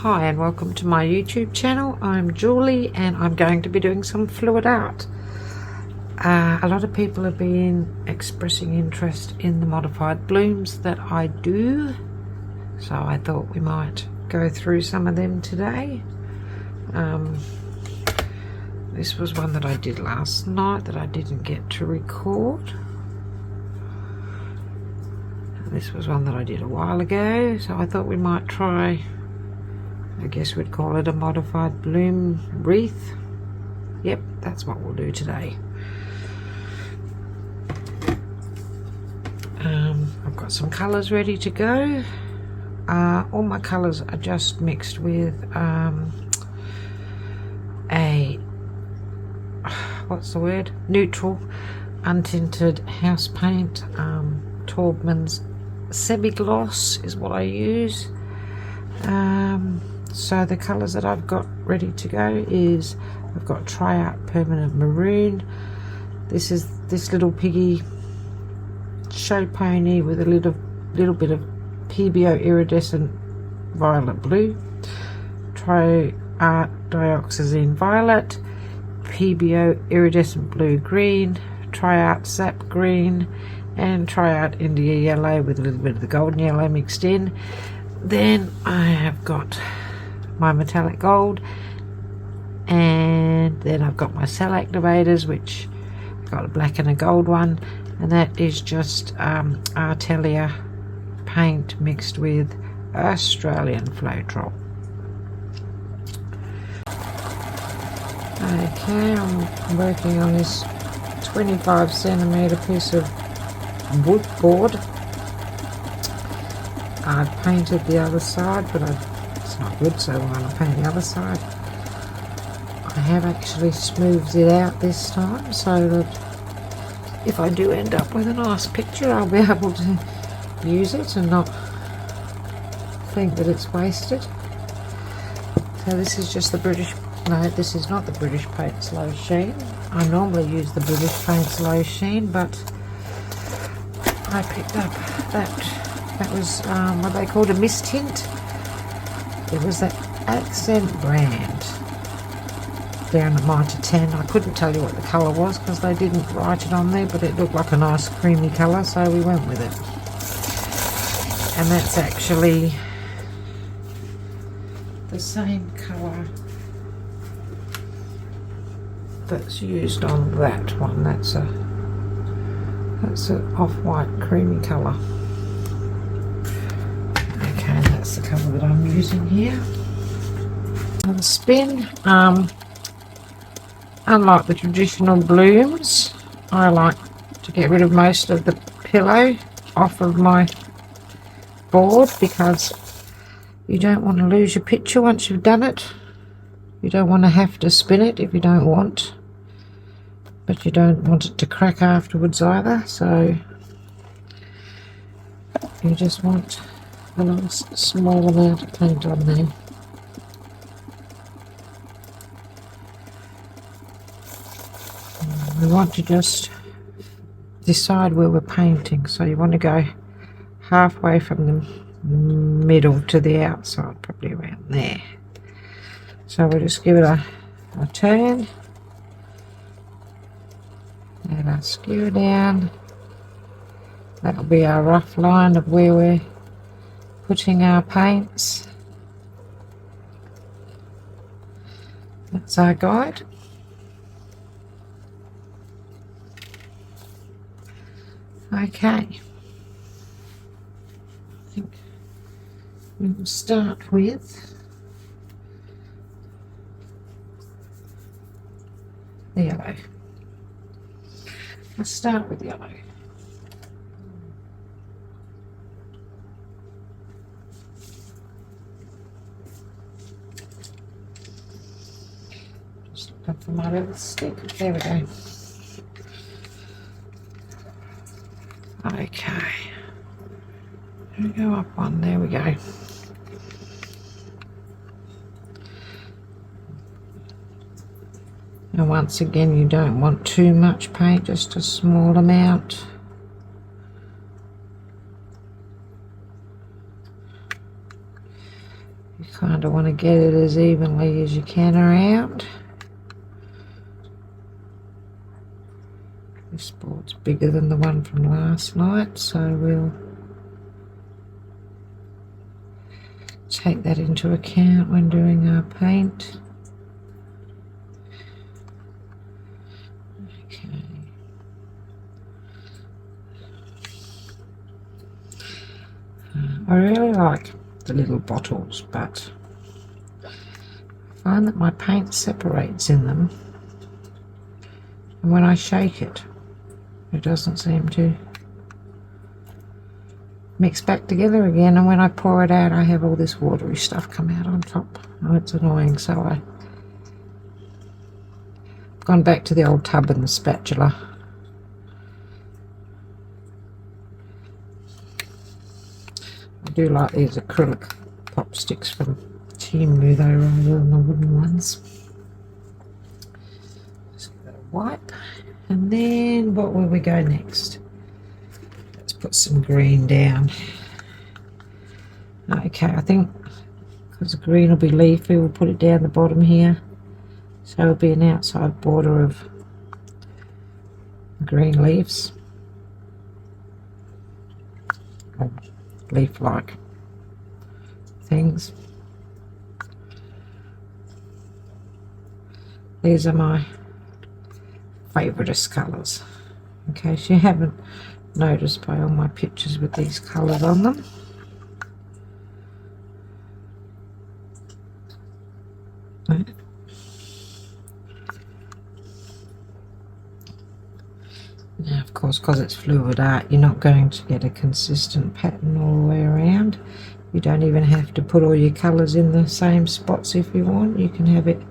Hi and welcome to my YouTube channel. I'm Julie and I'm going to be doing some fluid art. A lot of people have been expressing interest in the modified blooms that I do, so I thought we might go through some of them today. This was one that I did last night that I didn't get to record. This was one that I did a while ago, so I thought we might try, I guess we'd call it a modified bloom wreath. Yep, that's what we'll do today. I've got some colours ready to go. All my colours are just mixed with neutral untinted house paint. Taubmans semi-gloss is what I use. So the colours that I've got ready to go is, I've got TriArt permanent maroon. This is this little piggy show pony with a little bit of Pebeo iridescent violet blue, TriArt dioxazine violet, Pebeo iridescent blue green, TriArt sap green, and TriArt India yellow with a little bit of the golden yellow mixed in. Then I have got my metallic gold, and then I've got my cell activators, which I've got a black and a gold one, and that is just Atelier paint mixed with Australian Floetrol. Okay, I'm working on this 25cm piece of wood board. I've painted the other side, but it's not good, so I'm going to paint the other side. I have actually smoothed it out this time, so that if I do end up with a nice picture, I'll be able to use it and not think that it's wasted. So this is just the British, no, this is not the British Paint Slow Sheen. I normally use the British Paint Slow Sheen, but I picked up that was what they called a mist tint. It was that Accent brand down at Mitre 10. I couldn't tell you what the colour was because they didn't write it on there, but it looked like a nice creamy colour, so we went with it. And that's actually the same colour that's used on that one. That's an off-white creamy colour. Okay, that's the colour that I'm using here. On spin, unlike the traditional blooms, I like to get rid of most of the pillow off of my board because you don't want to lose your picture once you've done it. You don't want to have to spin it if you don't want, but you don't want it to crack afterwards either, so you just want a nice small amount of paint on there. We want to just decide where we're painting, so you want to go halfway from the middle to the outside, probably around there. So we'll just give it a turn and I'll skew down. That'll be our rough line of where we're putting our paints. That's our guide. Okay, I think we will start with the yellow. Let's start with yellow. Just look up for my little stick. There we go. Okay, we go up one, there we go. And once again, you don't want too much paint, just a small amount. kind of want to get it as evenly as you can around. This board's bigger than the one from last night, so we'll take that into account when doing our paint. Okay. I really like the little bottles, but I find that my paint separates in them, and when I shake it, it doesn't seem to mix back together again, and when I pour it out I have all this watery stuff come out on top. Oh, it's annoying, so I've gone back to the old tub and the spatula. I do like these acrylic pop sticks from Temu though, rather than the wooden ones. Just give it a wipe, and then what will we go next? Let's put some green down. Okay, I think because the green will be leafy, we'll put it down the bottom here, so it'll be an outside border of green leaves, or leaf-like things. These are my favouriteest colours, in case you haven't noticed by all my pictures with these colours on them. Now, of course, because it's fluid art, you're not going to get a consistent pattern all the way around. You don't even have to put all your colours in the same spots if you want. You can have it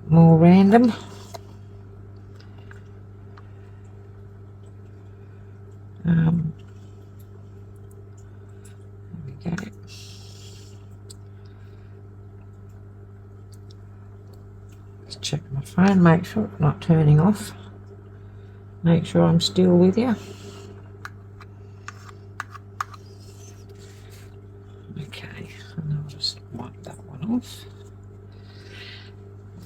more random. There we go. Just check my phone, make sure it's not turning off. Make sure I'm still with you. Okay, and I'll just wipe that one off.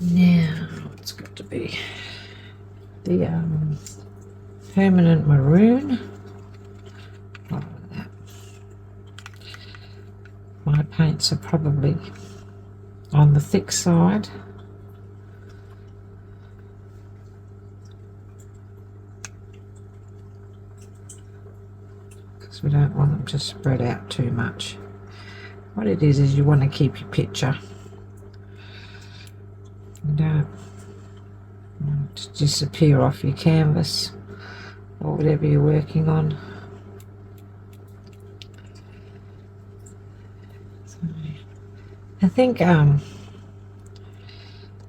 Now it's got to be the permanent maroon. Like that. My paints are probably on the thick side. We don't want them to spread out too much. What it is you want to keep your picture. You don't want it to disappear off your canvas or whatever you're working on. So, I think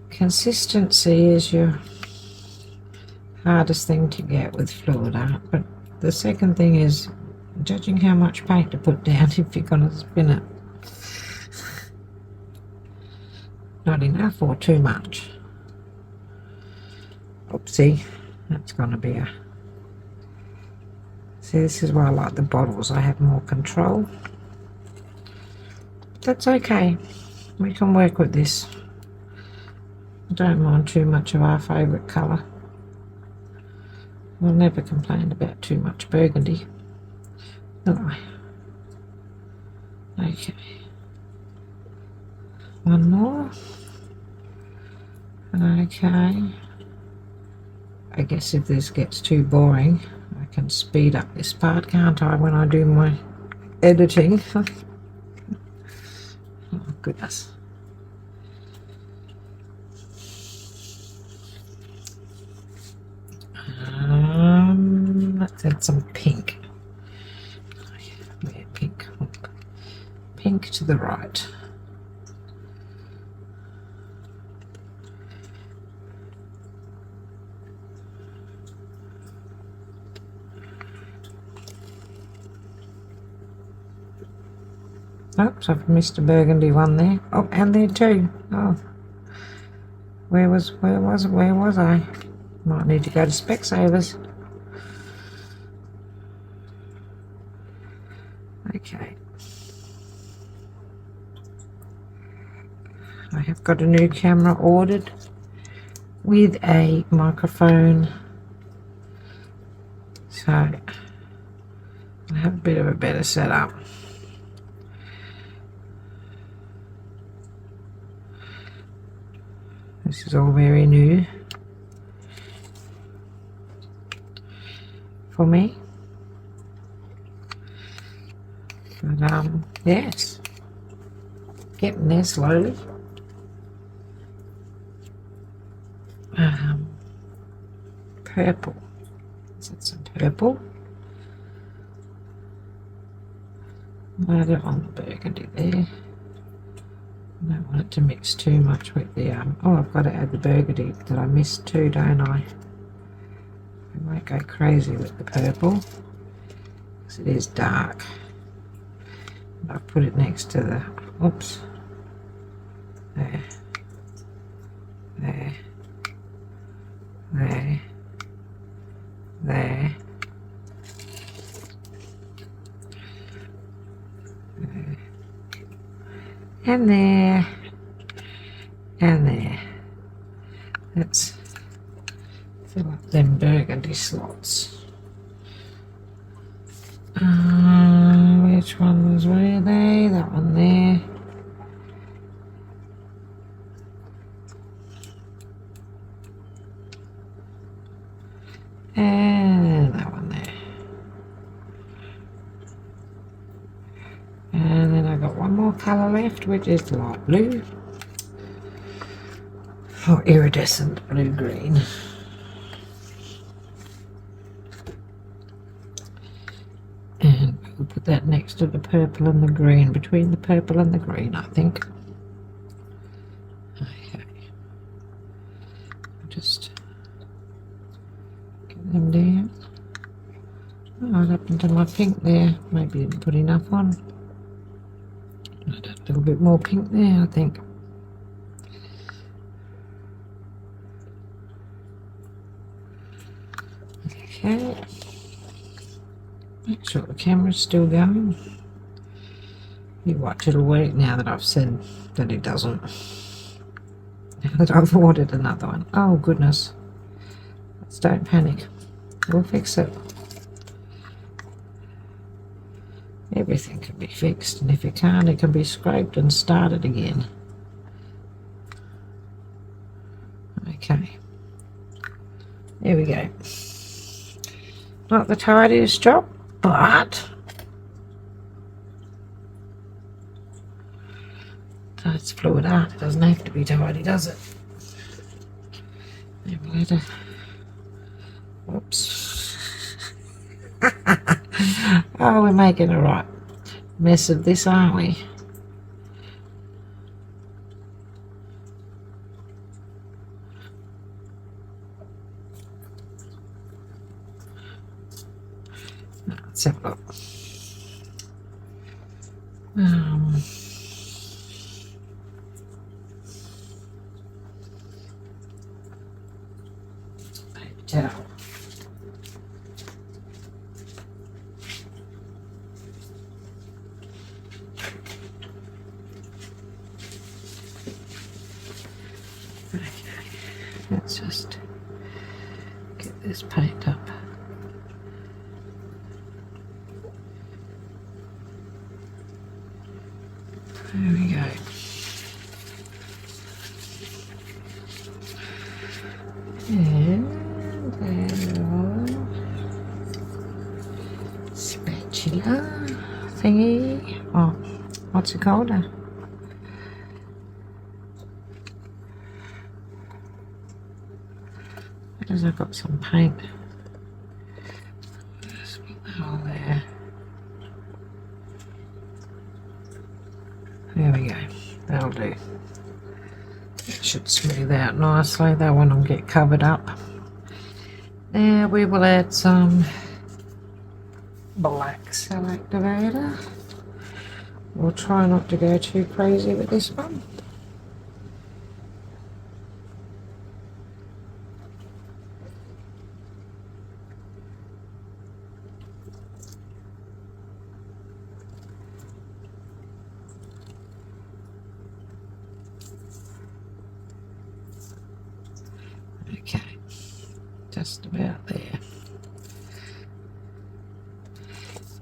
consistency is your hardest thing to get with fluid art, but the second thing is judging how much paint to put down if you're going to spin it. Not enough or too much. Oopsie, that's going to be a... See, this is why I like the bottles. I have more control. But that's okay. We can work with this. I don't mind too much of our favourite colour. We'll never complain about too much burgundy. Okay, one more. Okay, I guess if this gets too boring I can speed up this part, can't I, when I do my editing? Oh goodness. Let's add some pink. Pink to the right. Oops, I've missed a burgundy one there. Oh, and there too. Oh, where was I? Might need to go to Specsavers. Okay. I have got a new camera ordered with a microphone, so I have a bit of a better setup. This is all very new for me, but yes, getting there slowly. Purple. Is that some purple? Add it on the burgundy there. I don't want it to mix too much with the oh, I've got to add the burgundy that I missed too, don't I? I won't go crazy with the purple because it is dark. And I've put it next to the, oops, there, there, there, there, and there, and there. Let's fill up them burgundy slots. Which ones were they? That one there. And that one there. And then I got one more colour left, which is light blue. Or iridescent blue-green. And we'll put that next to the purple and the green, between the purple and the green, I think. Okay. Just get them down. Oh, what happened to my pink there? Maybe didn't put enough on. Add a little bit more pink there, I think. Okay. Make sure the camera's still going. You watch, it'll work now that I've said that it doesn't. Now that I've ordered another one. Oh goodness. Let's don't panic. We'll fix it. Everything can be fixed, and if it can't, it can be scraped and started again. Okay. There we go. Not the tidiest job, but it's fluid art. It doesn't have to be tidy, does it? Whoops. Oh, we're making a right mess of this, aren't we? Let's have a look. Paper towel. Okay, let's just get this paint up. There we go. And spatula thingy. Oh, what's it called? Because I've got some paint. Just put that all there. There we go. That'll do. That should smooth out nicely. That one will get covered up. Now we will add some black cell activator. We'll try not to go too crazy with this one. Okay, just about there.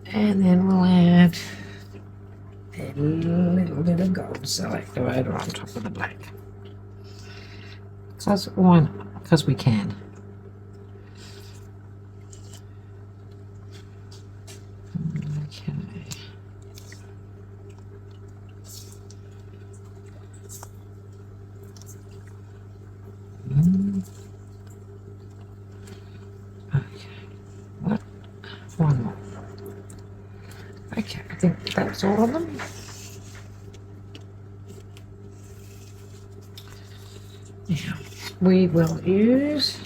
And then we'll add a little bit of gold cell activator on top of the black. Because why not? Because we can. Okay. Okay. What? One more. Okay, I think that's all of them. Now, we will use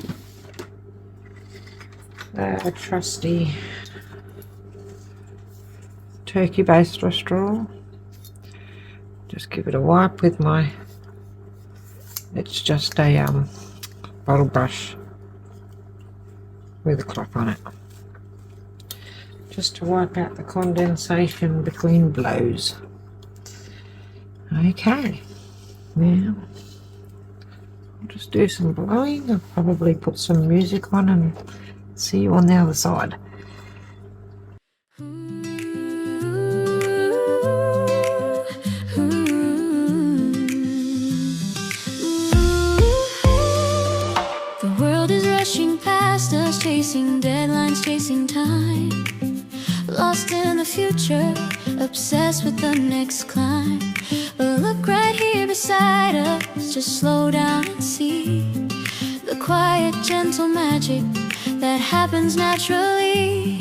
the trusty turkey-based straw. Just give it a wipe with my, it's just a bottle brush with a cloth on it. Just to wipe out the condensation between blows. Okay, now I'll just do some blowing. I'll probably put some music on and see you on the other side. The world is rushing past us, chasing deadlines, chasing time. Lost in the future, obsessed with the next climb. But look right here beside us, just slow down and see the quiet, gentle magic that happens naturally.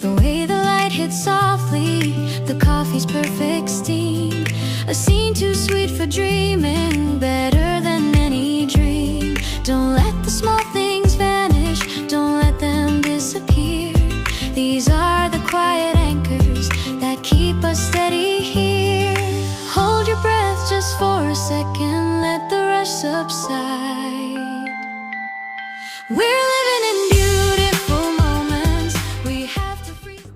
The way the light hits softly, the coffee's perfect steam. A scene too sweet for dreaming, better than any dream. Don't let the small things vanish, don't let them disappear. These are the quiet anchors that keep us steady here. Hold your breath just for a second, let the rush subside. We're living in beautiful moments, we have to freeze.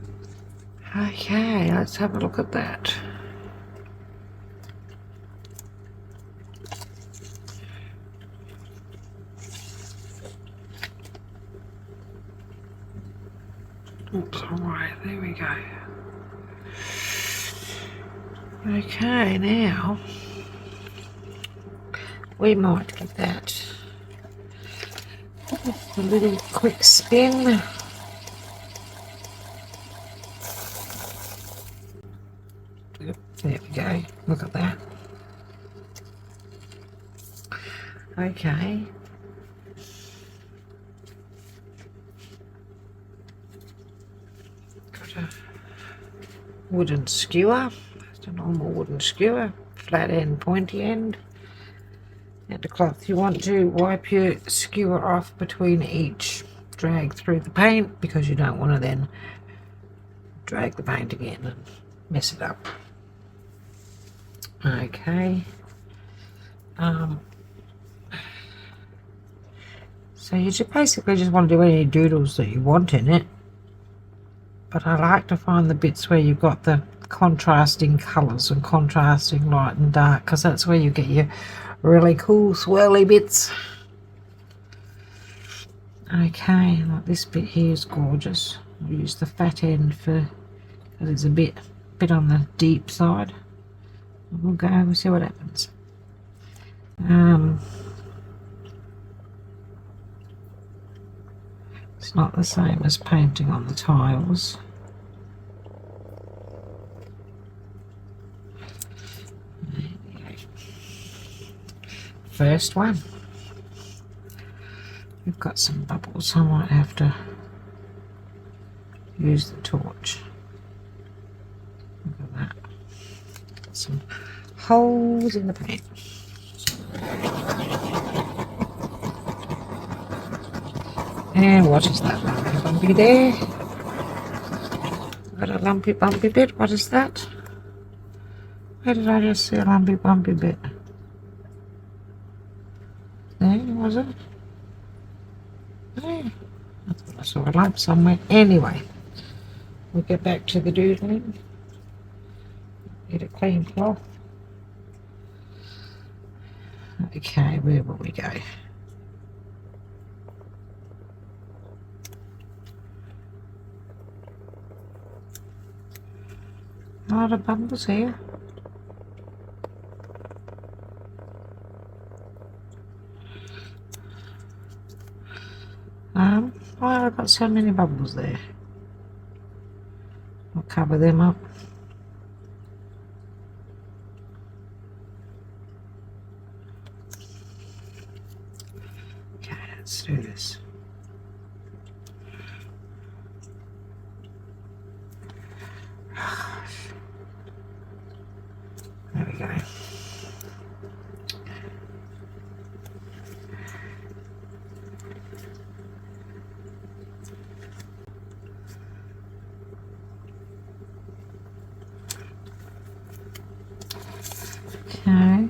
Okay, let's have a look at that. Oops, alright, there we go. Okay, now we might give that a little quick spin. Yep, there we go. Look at that. Okay. Got a wooden skewer. Just a normal wooden skewer, flat end, pointy end, and a cloth. You want to wipe your skewer off between each drag through the paint, because you don't want to then drag the paint again and mess it up. Okay. So you just basically just want to do any doodles that you want in it. But I like to find the bits where you've got the contrasting colours and contrasting light and dark, because that's where you get your really cool swirly bits. Okay, like this bit here is gorgeous. I'll use the fat end for, because it's a bit on the deep side. We'll go and see what happens. It's not the same as painting on the tiles. There we go. First one. We've got some bubbles. I might have to use the torch. Look at that. Got some holes in the paint. And what is that lumpy bumpy there? Got a lumpy bumpy bit. What is that? Where did I just see a lumpy bumpy bit? There, was it? There. I thought I saw a lump somewhere. Anyway, we'll get back to the doodling. Get a clean cloth. Okay, where will we go? a lot of bubbles here. Why I've got so many bubbles there? I'll cover them up. Okay, let's do this. There we go. Okay,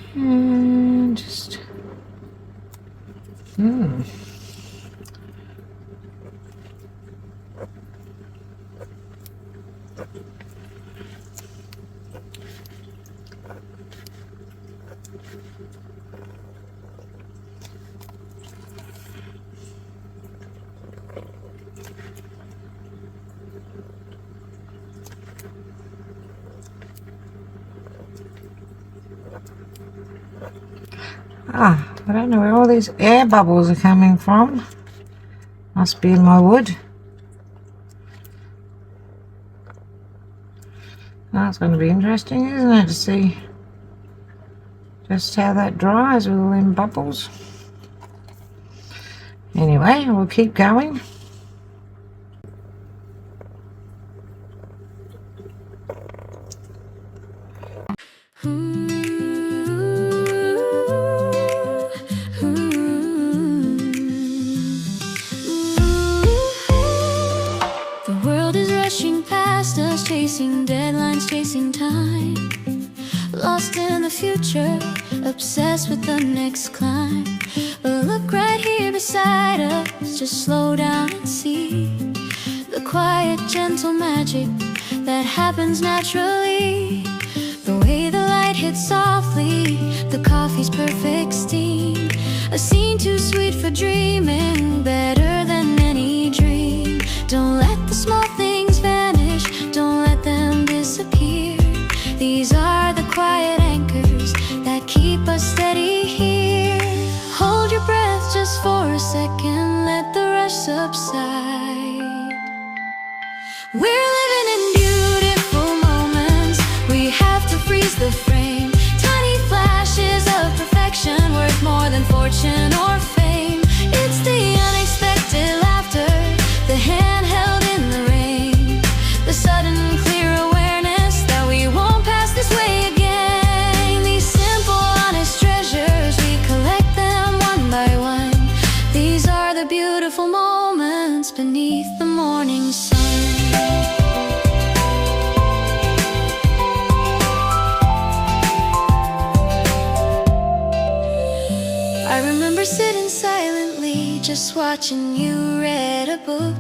and just I don't know where all these air bubbles are coming from. Must be in my wood. That's going to be interesting, isn't it, to see just how that dries with all them bubbles. Anyway, we'll keep going. Chasing deadlines, chasing time, lost in the future, obsessed with the next climb. But look right here beside us, just slow down and see the quiet, gentle magic that happens naturally. The way the light hits softly, the coffee's perfect steam, a scene too sweet for dreaming, better than any dream. Don't let the small things vanish, don't let them disappear. These are the quiet anchors that keep us steady here. Hold your breath just for a second, let the rush subside. We're living in beautiful moments, we have to freeze the frame. Tiny flashes of perfection, worth more than fortune or fame. It's the unexpected laughter, the hand held in the rain, the sudden clear awareness that we won't pass this way again. These simple, honest treasures, we collect them one by one. These are the beautiful moments beneath the morning sun. I remember sitting silently, just watching you read a book.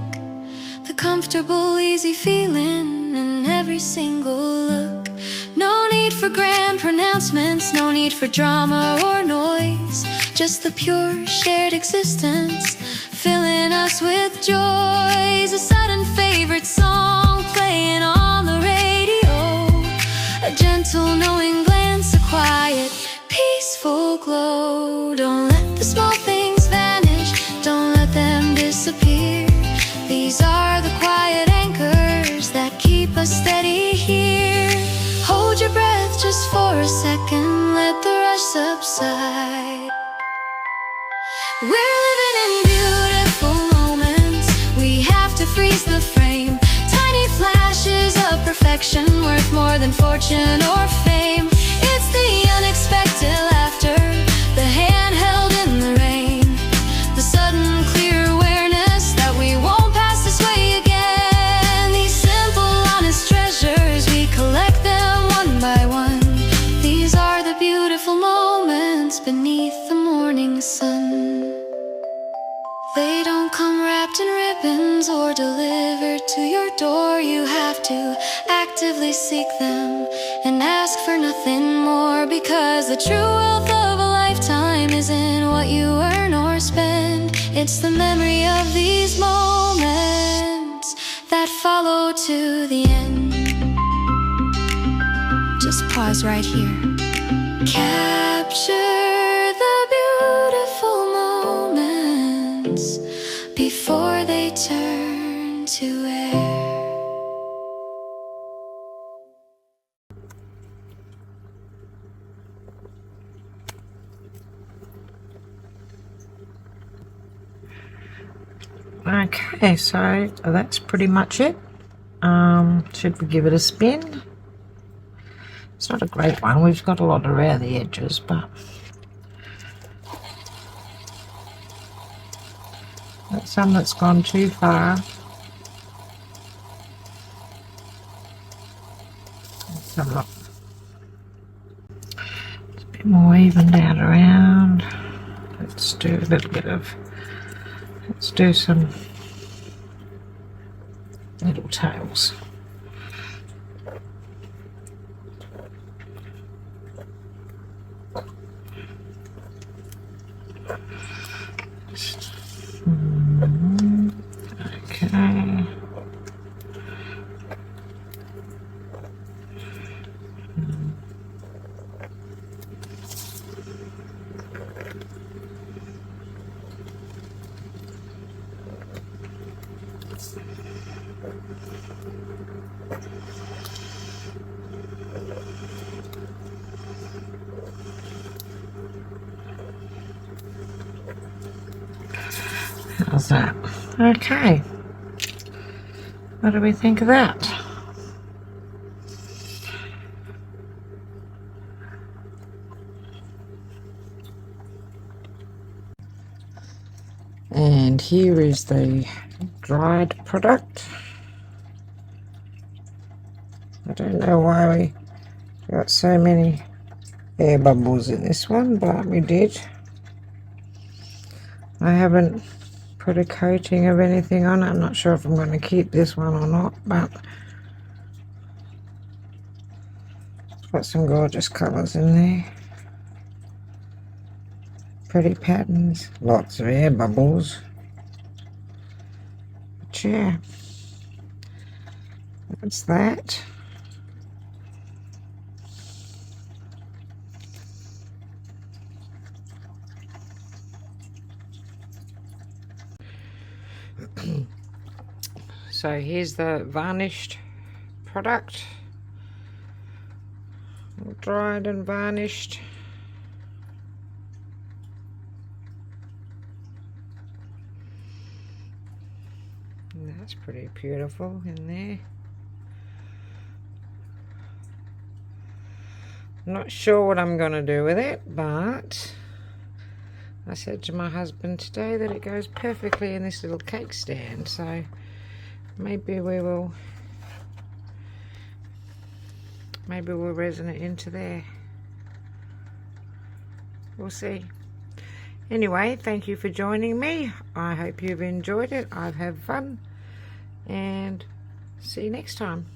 The comfortable, easy feeling in every single look. No need for grand pronouncements, no need for drama or noise. Just the pure, shared existence, filling us with joys. A sudden favorite song playing on the radio, a gentle, knowing glance, a quiet, peaceful glow. Don't let the small things vanish, don't let them disappear. These are the quiet anchors that keep us steady here. Hold your breath just for a second, let the rush subside. We're living in beautiful moments, we have to freeze the frame. Tiny flashes of perfection, worth more than fortune or fame. It's the unexpected laughter, the hand held in the rain, the sudden clear awareness that we won't pass this way again. These simple, honest treasures, we collect them one by one. These are the beautiful moments delivered to your door. You have to actively seek them and ask for nothing more, because the true wealth of a lifetime isn't what you earn or spend. It's the memory of these moments that follow to the end. Just pause right here. Capture the beautiful moments before they turn to air. Okay, so that's pretty much it. Should we give it a spin? It's not a great one. We've got a lot around the edges, but that's some that's gone too far. Let's have a look. It's a bit more evened out around. Let's do a little bit of, let's do some little tails. Okay. How's that? Okay. What do we think of that? And here is the dried product. I don't know why we got so many air bubbles in this one, but we did. I haven't put a coating of anything on it. I'm not sure if I'm going to keep this one or not, but it's got some gorgeous colours in there. Pretty patterns, lots of air bubbles. But yeah, that's that. So here's the varnished product, dried and varnished. And that's pretty beautiful in there. Not sure what I'm going to do with it, but I said to my husband today that it goes perfectly in this little cake stand, so maybe we'll resin it into there. We'll see. Anyway, thank you for joining me. I hope you've enjoyed it. I've had fun, and see you next time.